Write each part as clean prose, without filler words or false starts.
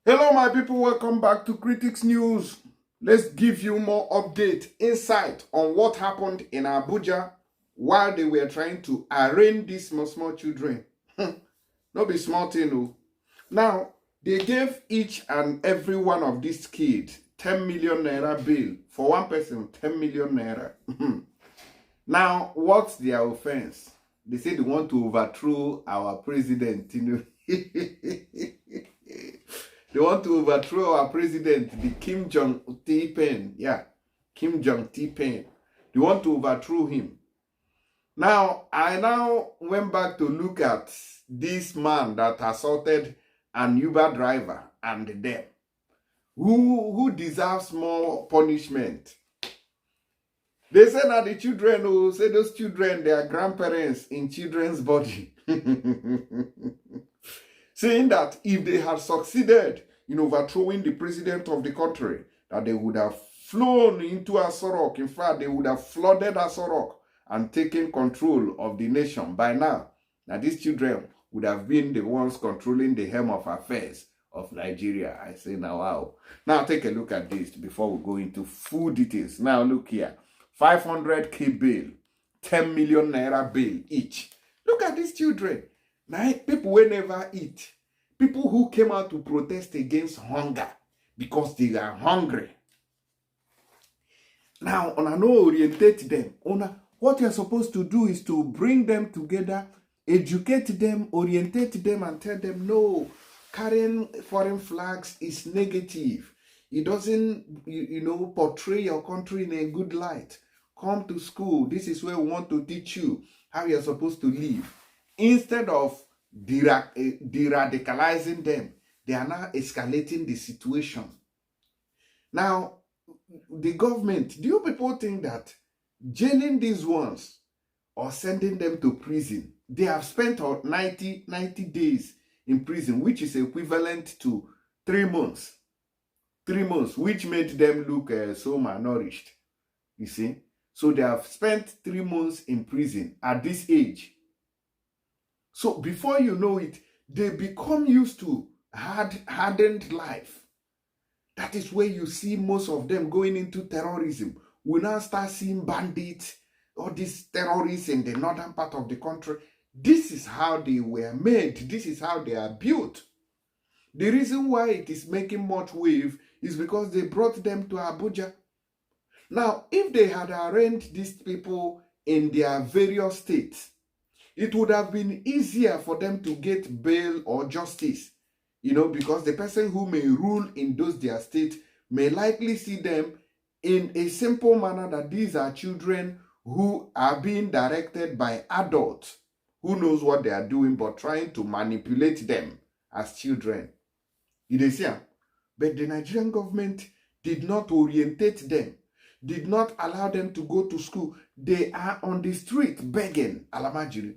Hello, my people. Welcome back to Critics News. Let's give you more update, insight on what happened in Abuja while they were trying to arraign these small children. Not be small thing, no. Now, they gave each and every one of these kids 10 million naira bail. For one person, 10 million naira. Now, what's their offense? They say they want to overthrow our president, They want to overthrow our president, the Kim Jong-T-Pen. Yeah, Kim Jong-T-Pen. They want to overthrow him. Now, I now went back to look at this man that assaulted an Uber driver and them. Who deserves more punishment? They say that the children who say those children, they are grandparents in children's body. Saying that if they had succeeded in overthrowing the president of the country, that they would have flown into Asorok. In fact, they would have flooded Asorok and taken control of the nation by now. Now, these children would have been the ones controlling the helm of affairs of Nigeria. I say now, wow. Now, take a look at this before we go into full details. Now, look here. 500K bail, 10 million naira bail each. Look at these children. Now, people will never eat. People who came out to protest against hunger because they are hungry. Now, on a no orientate them. What you're supposed to do is to bring them together, educate them, orientate them, and tell them, no, carrying foreign flags is negative. It doesn't, portray your country in a good light. Come to school. This is where we want to teach you how you're supposed to live. Instead of de-radicalizing them, they are now escalating the situation. Now, the government, do you people think that jailing these ones or sending them to prison, they have spent 90 days in prison, which is equivalent to 3 months. 3 months, which made them look so malnourished, you see. So they have spent 3 months in prison at this age. So before you know it, they become used to hardened life. That is where you see most of them going into terrorism. We now start seeing bandits, all these terrorists in the northern part of the country. This is how they were made. This is how they are built. The reason why it is making much wave is because they brought them to Abuja. Now, if they had arraigned these people in their various states, it would have been easier for them to get bail or justice, because the person who may rule in those their states may likely see them in a simple manner that these are children who are being directed by adults who knows what they are doing but trying to manipulate them as children. You see, but the Nigerian government did not orientate them, did not allow them to go to school. They are on the street begging alamajiri.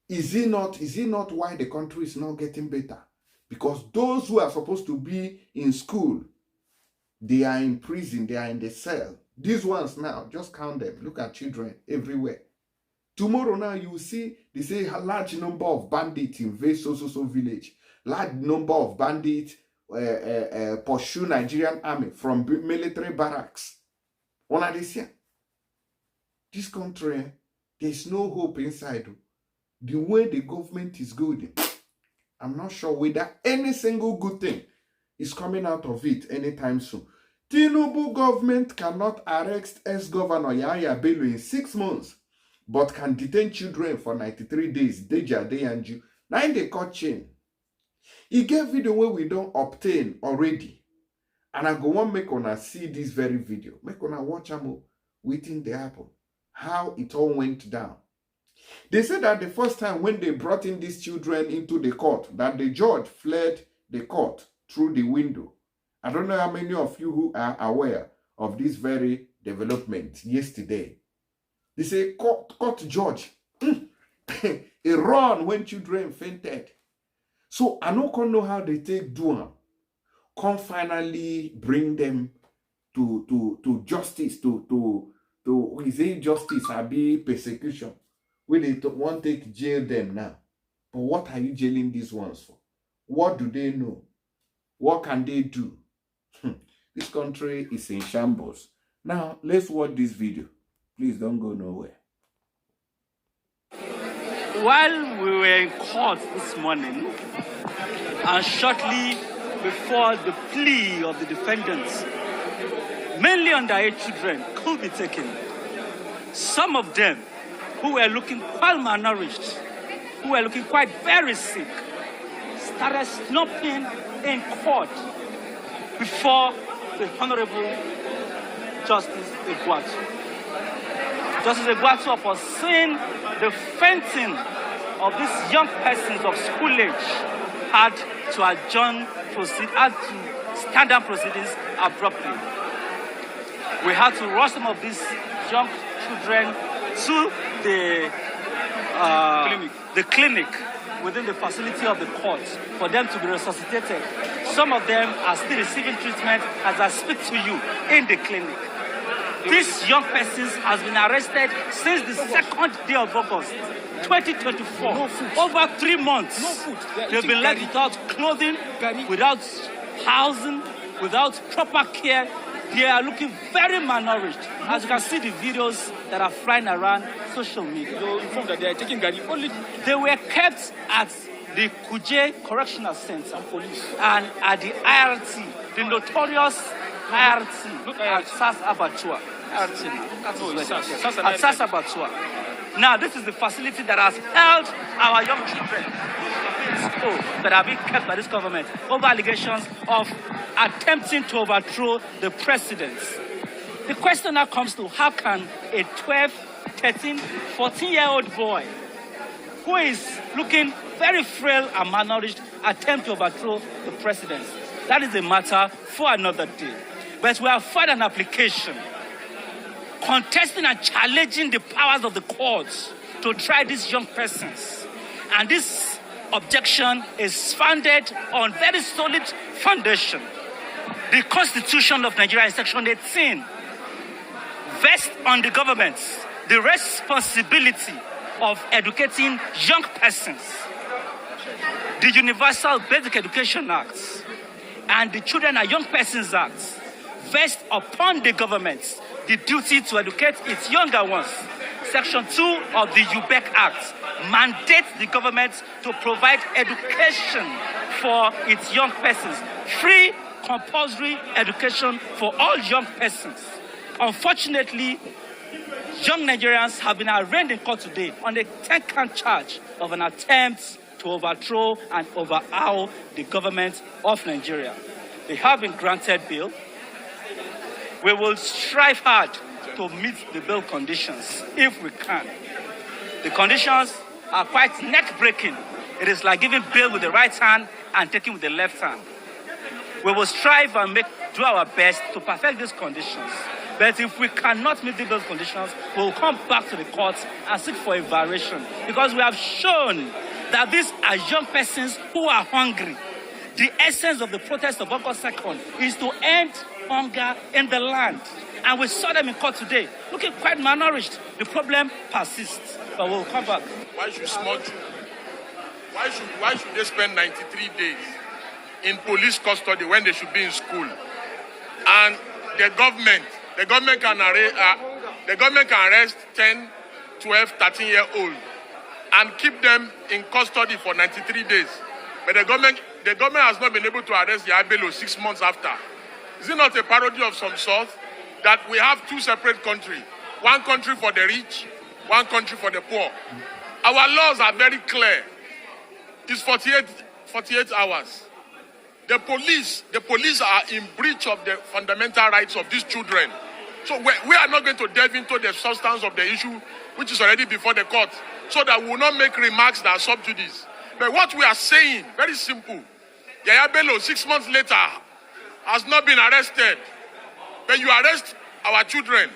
Is it not why the country is not getting better? Because those who are supposed to be in school, they are in prison, they are in the cell. These ones now, just count them. Look at children everywhere. Tomorrow now, you will see, they say a large number of bandits invade so village. Large number of bandits pursue Nigerian army from military barracks. This country, there's no hope inside. The way the government is going, I'm not sure whether any single good thing is coming out of it anytime soon. Tinubu government cannot arrest ex-governor Yahaya Bello in 6 months, but can detain children for 93 days. Deja and you. Now they cut chain. He gave video where we don't obtain already. And I go on make una see this very video. Make una watch them waiting the happen. How it all went down. They said that the first time when they brought in these children into the court, that the judge fled the court through the window. I don't know how many of you who are aware of this very development yesterday. They say court judge, he run when children fainted. So I don't know how they take do come finally bring them to justice, to is it justice or be persecution? Where they want to jail them now. But what are you jailing these ones for? What do they know? What can they do? This country is in shambles. Now, let's watch this video. Please don't go nowhere. While we were in court this morning, and shortly before the plea of the defendants, mainly underage children could be taken. Some of them who were looking quite malnourished, who were looking quite very sick, started snapping in court before the Honorable Justice Iguatu. Justice Iguatu, upon seeing the fainting of these young persons of school age, had to had to stand down proceedings abruptly. We had to rush some of these young children to the clinic within the facility of the court for them to be resuscitated. Some of them are still receiving treatment as I speak to you in the clinic. These young persons has been arrested since the 2nd day of August, 2024. No food. Over 3 months. No food. They've been left without clothing, without housing, without proper care. They are looking very malnourished. As you can see the videos that are flying around social media. You informed that they are taking Gary only. They were kept at the Kuje Correctional Center and at the IRT, the notorious IRT at SAS Abatua. At SAS Abatua. Now, this is the facility that has held our young children that are being kept by this government over allegations of attempting to overthrow the president. The question now comes to how can a 12, 13, 14-year-old boy who is looking very frail and malnourished attempt to overthrow the president? That is a matter for another day. But we have filed an application contesting and challenging the powers of the courts to try these young persons. And this objection is founded on very solid foundation. The Constitution of Nigeria in Section 18 vests on the government the responsibility of educating young persons. The Universal Basic Education Act and the Children and Young Persons Act vest upon the government the duty to educate its younger ones. Section 2 of the UBEC Act mandates the government to provide education for its young persons. Free, compulsory education for all young persons. Unfortunately, young Nigerians have been arraigned in court today on a 10-count charge of an attempt to overthrow and overhaul the government of Nigeria. They have been granted bail. We will strive hard to meet the bail conditions if we can. The conditions are quite neck-breaking. It is like giving bail with the right hand and taking with the left hand. We will strive and do our best to perfect these conditions. But if we cannot meet those conditions, we will come back to the courts and seek for a variation. Because we have shown that these are young persons who are hungry. The essence of the protest of August 2nd is to end hunger in the land. And we saw them in court today, looking quite malnourished. The problem persists, but we'll come back. Why should small children, why should they spend 93 days in police custody when they should be in school? And the government can arrest 10, 12, 13-year-old and keep them in custody for 93 days. But the government has not been able to arrest Yabelo 6 months after. Is it not a parody of some sort that we have two separate countries? One country for the rich, one country for the poor. Our laws are very clear. It's 48 hours. The police are in breach of the fundamental rights of these children. So we are not going to delve into the substance of the issue, which is already before the court, so that we will not make remarks that are sub judice. But what we are saying, very simple. Yaya Bello, 6 months later, has not been arrested. When you arrest our children,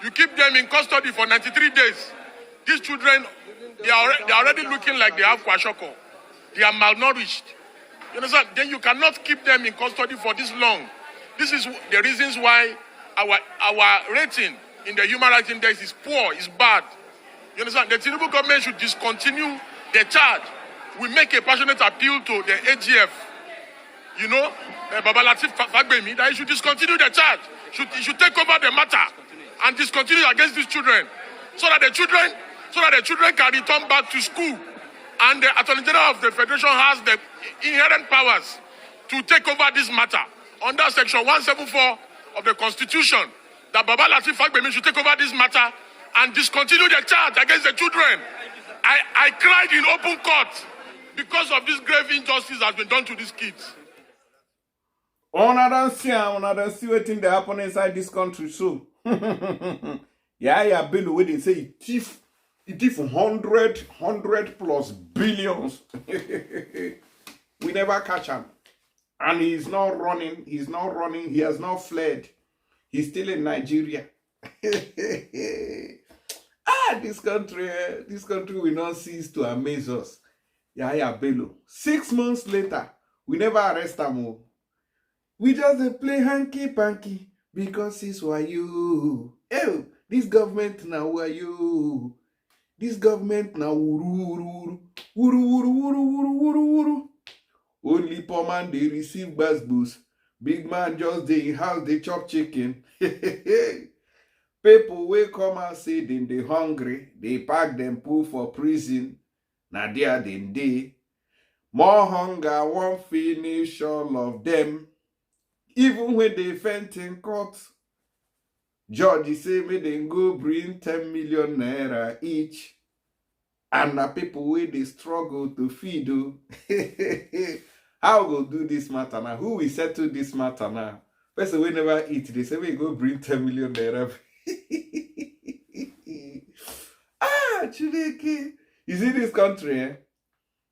you keep them in custody for 93 days. These children, they are already looking like they have kwashoko. They are malnourished. You understand? Then you cannot keep them in custody for this long. This is the reasons why our rating in the Human Rights Index is poor, is bad. You understand? The Tinubu government should discontinue the charge. We make a passionate appeal to the AGF Baba Latif Fagbemi, that he should discontinue the charge. He should take over the matter and discontinue against these children, so that the children can return back to school. And the Attorney General of the Federation has the inherent powers to take over this matter under Section 174 of the Constitution. That Baba Latif Fagbemi should take over this matter and discontinue the charge against the children. I cried in open court because of this grave injustice that has been done to these kids. Una don't see what thing that happen inside this country, so. Yeah, Bello, where they say it thief 100 plus billions. We never catch him. And he's not running, he has not fled. He's still in Nigeria. This country will not cease to amaze us. Yeah, Bello. 6 months later, we never arrest him. We just play hanky-panky because it's why you. Oh, this government now who are you? This government now wuru. Only poor man they receive bus. Big man just they house they chop chicken. People will come and say they hungry. They pack them pool for prison. Now there they. More hunger won't finish all of them. Even when they faint in court, Judge say me they go bring 10 million naira each. And the people where they struggle to feed. How go do this matter now? Who will settle this matter now? Person we never eat, they say we go bring 10 million naira. Chideke. You see this country, eh?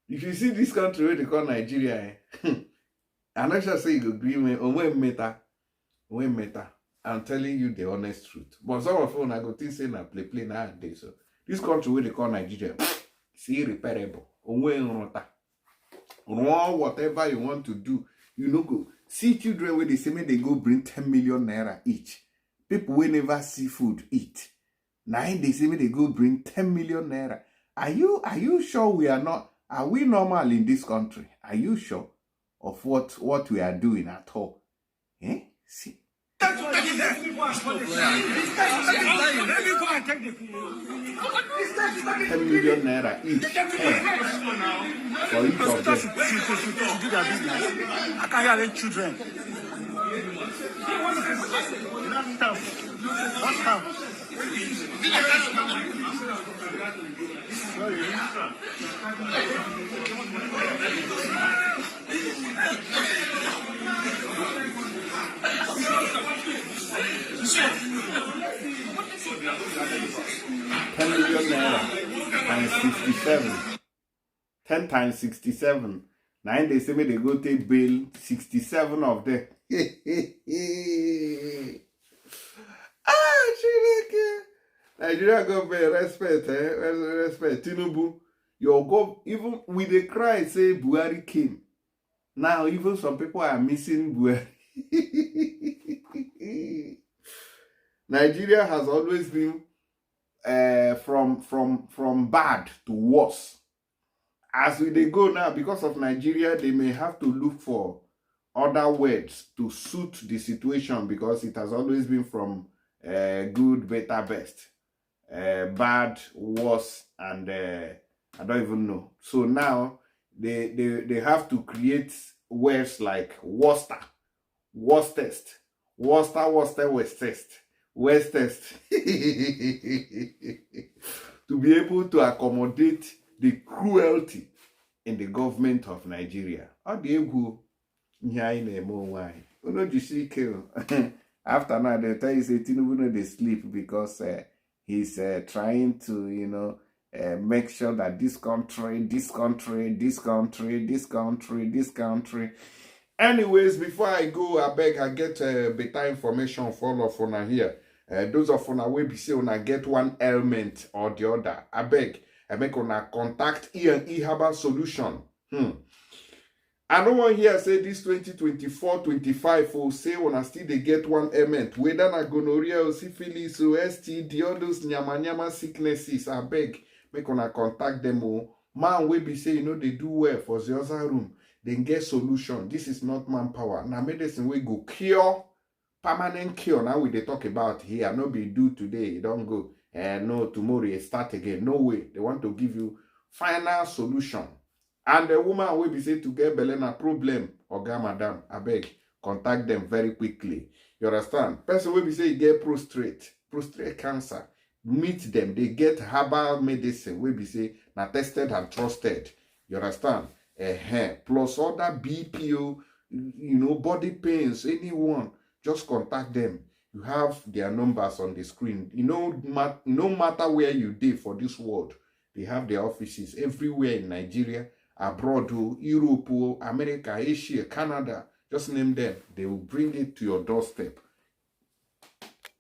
If you see this country where they call Nigeria, eh? I'm not sure say you agree with when meta. I'm telling you the honest truth. But some of you I go think say na play nowadays. So this country where they call Nigeria, it's irreparable. Run whatever you want to do. You know go. See children where they say they go bring 10 million naira each. People will never see food eat. Now they say they go bring 10 million naira. Are you sure we are not? Are we normal in this country? Are you sure of what we are doing at all? Eh? See. 10 million naira each. For each of them. Do their business. I can't hear the children. What's up? 10 million naira times 67. 10 times 67. Now they say me they go take bail 67 of them. Nigeria government respect, respect. Tinubu, your go even with the cry say Buhari came. Now even some people are missing Buhari. Nigeria has always been from bad to worse. As they go now, because of Nigeria, they may have to look for other words to suit the situation, because it has always been from good, better, best, bad, worse, and I don't even know. So now they have to create words like worster, worstest, worstest, worstest, to be able to accommodate the cruelty in the government of Nigeria. How do you go? After now, they tell you say Tinubu no dey sleep because he's trying to, make sure that this country. Anyways, before I go, I beg I get better information for all of una here. Those of una will be say una get one ailment or the other. I beg, I make una contact E&E Herbal Solution. I don't want here say this 2024-25 or say una still they get one ailment. Whether na gonorrhea or syphilis or STD, all those nyama sicknesses, I beg, make una contact them. Man will be say, they do well for the other room. then get solution. This is not manpower. Now medicine we go cure, permanent cure. Now we they talk about here. No be do today, don't go. And no, tomorrow you start again. No way. They want to give you final solution. And the woman will be said to get Belena problem. Oga madam, I beg, contact them very quickly. You understand? Person will be say you get prostate cancer. Meet them. They get herbal medicine. Will be say now tested and trusted. You understand? Plus other BPO, body pains, anyone, just contact them. You have their numbers on the screen. No matter where you did for this world, they have their offices everywhere in Nigeria, abroad, Europe, America, Asia, Canada. Just name them. They will bring it to your doorstep.